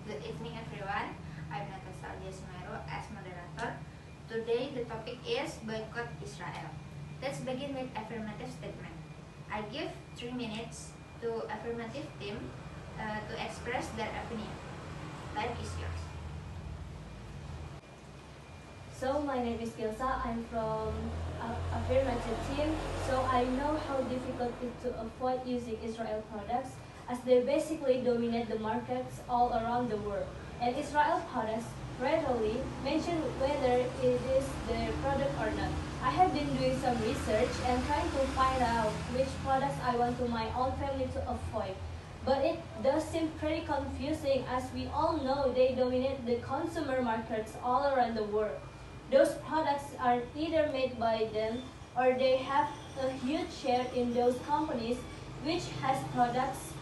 Good evening everyone, I'm Natasha Sumeru as moderator. Today the topic is boycott Israel. Let's begin with affirmative statement. I give 3 minutes to affirmative team to express their opinion. Time is yours. So my name is Gilsa, I'm from affirmative team. So I know how difficult it is to avoid using Israel products as they basically dominate the markets all around the world. And Israel products readily mention whether it is their product or not. I have been doing some research and trying to find out which products I want to my own family to avoid. But it does seem pretty confusing as we all know they dominate the consumer markets all around the world. Those products are either made by them or they have a huge share in those companies which has products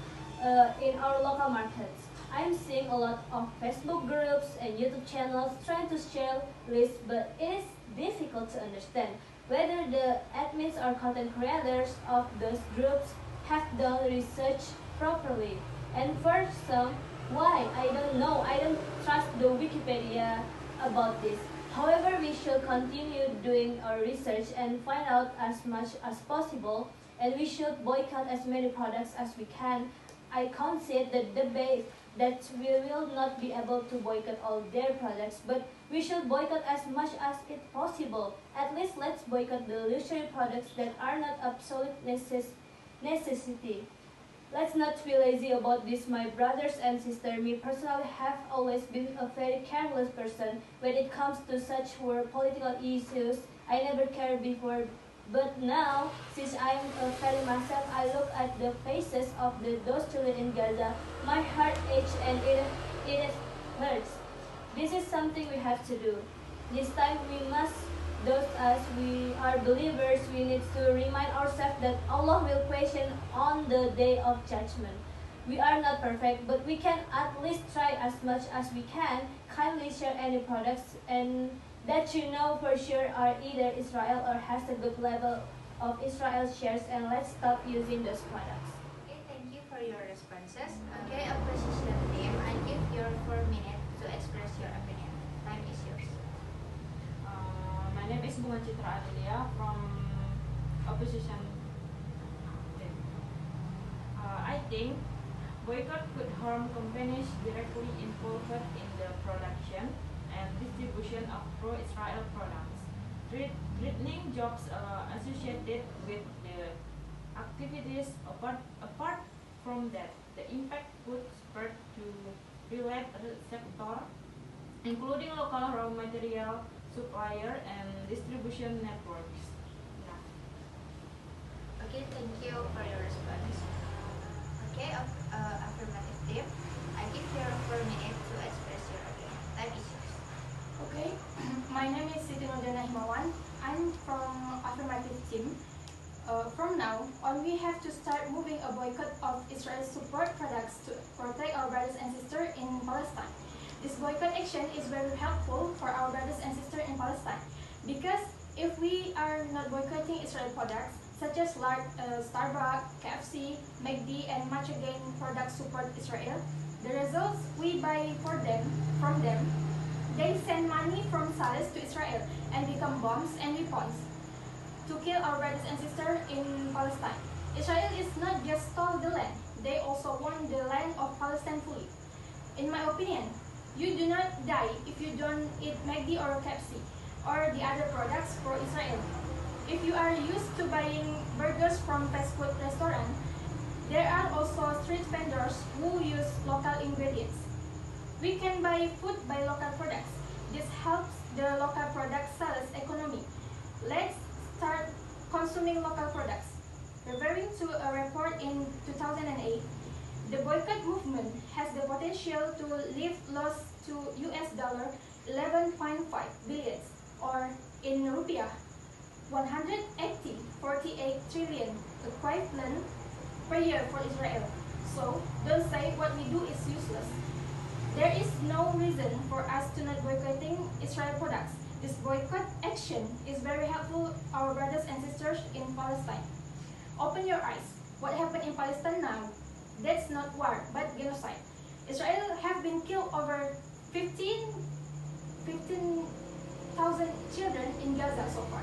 in our local markets. I'm seeing a lot of Facebook groups and YouTube channels trying to share lists, but it is difficult to understand whether the admins or content creators of those groups have done research properly. And for some, why? I don't know. I don't trust the Wikipedia about this. However, we should continue doing our research and find out as much as possible, and we should boycott as many products as we can. I concede the debate that we will not be able to boycott all their products, but we should boycott as much as it possible. At least let's boycott the luxury products that are not absolute necessity. Let's not be lazy about this, my brothers and sisters. Me personally have always been a very careless person when it comes to such political issues. I never cared before, but now, since I'm a father myself, I look at the faces of those children in Gaza. My heart aches and it hurts. This is something we have to do. This time we must, those as we are believers, we need to remind ourselves that Allah will question on the day of judgment. We are not perfect, but we can at least try as much as we can. Kindly share any products and that you know for sure are either Israel or has a good level of Israel shares, and let's stop using those products. Okay, thank you for your responses. Okay, opposition team, I give your 4 minutes to express your opinion. Time is yours. My name is Bunga Citra Adelia from opposition team. I think boycott could harm companies directly involved in the production and distribution of pro-Israel products, threatening jobs associated with the activities. Apart from that, the impact could spread to related sector, including local raw material supplier and distribution networks. Okay, thank you for your response. Okay, affirmative team, I give your 4 minutes to express your opinion. Time is yours. Okay, my name is Siti Nurdana Himawan. I'm from affirmative team. From now on, we have to start moving a boycott of Israel support products to protect our brothers and sisters in Palestine. This boycott action is very helpful for our brothers and sisters in Palestine because if we are not boycotting Israel products such as Starbucks, KFC, McD, and much again products support Israel, the results we buy from them, they send money from sales to Israel and become bombs and weapons to kill our brothers and sisters in Palestine. Israel is not just stole the land, they also want the land of Palestine fully. In my opinion, you do not die if you don't eat McD or KFC or the other products for Israel. If you are used to buying burgers from fast food restaurants, there are also street vendors who use local ingredients. We can buy food by local products. This helps the local product sales economy. Let's start consuming local products. Referring to a report in 2008, the boycott movement has the potential to leave loss to $11.5 billion or in rupiah 148 trillion equivalent per year for Israel. So don't say what we do is useless. There is no reason for us to not boycotting Israel products. This boycott action is very helpful our brothers and sisters in Palestine. Open your eyes. What happened in Palestine now? That's not war, but genocide. Israel have been killed over 15,000 children in Gaza so far.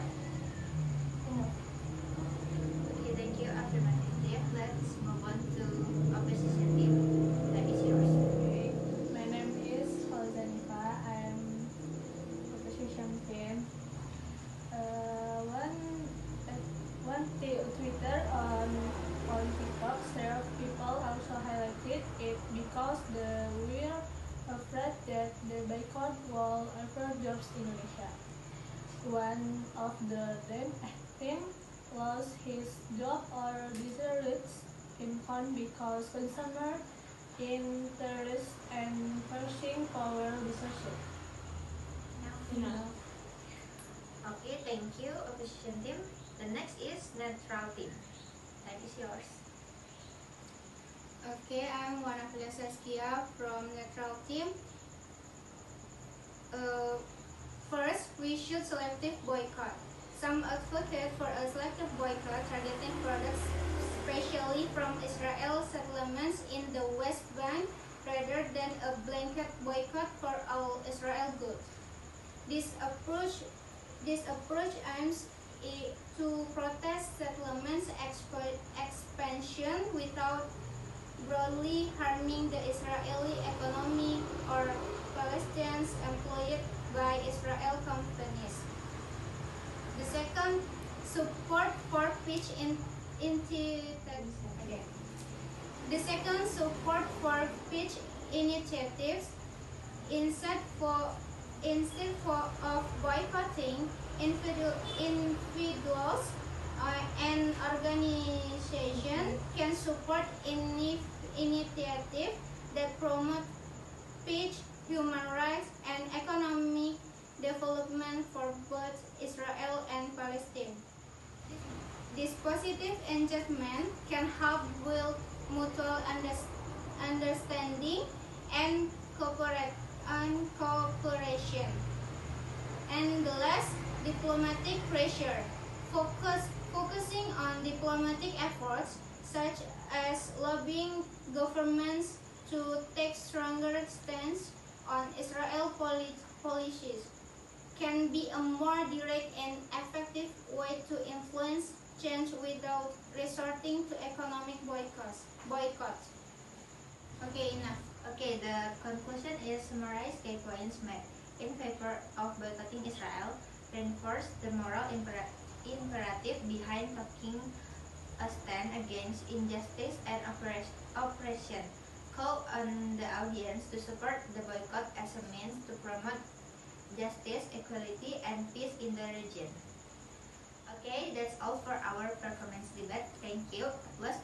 Okay, thank you, affirmative team. Let's move on to opposition team. That is yours. Okay. My name is Fauzanifa. I am opposition team. Twitter on TikTok, several people also highlighted it because they were afraid that the boycott will overjobs Indonesia. One of the team lost his job or deserted income because consumer interest and purchasing power desertion. Enough. Okay, thank you, opposition team. The next is neutral team. That is yours. Okay, I'm Wanaflia Saskia from Neutral Team. First, we should selective boycott. Some advocate for a selective boycott targeting products especially from Israel settlements in the West Bank rather than a blanket boycott for all Israel goods. This approach aims to protest settlements expansion without broadly harming the Israeli economy or Palestinians employed by Israel companies. The second, support for peace The second, support for peace initiatives instead of boycotting individuals and organizations can support initiatives that promote peace, human rights, and economic development for both Israel and Palestine. This positive engagement can help build mutual understanding and cooperation. And the last, diplomatic pressure. Focusing on diplomatic efforts such as lobbying governments to take stronger stance on Israel policies can be a more direct and effective way to influence change without resorting to economic boycotts. Okay, enough. Okay, the conclusion is summarize key points made in favor of boycotting Israel, reinforce the moral imperative behind taking a stand against injustice and oppression, call on the audience to support the boycott as a means to promote justice, equality, and peace in the region. Okay, that's all for our performance debate. Thank you. Let's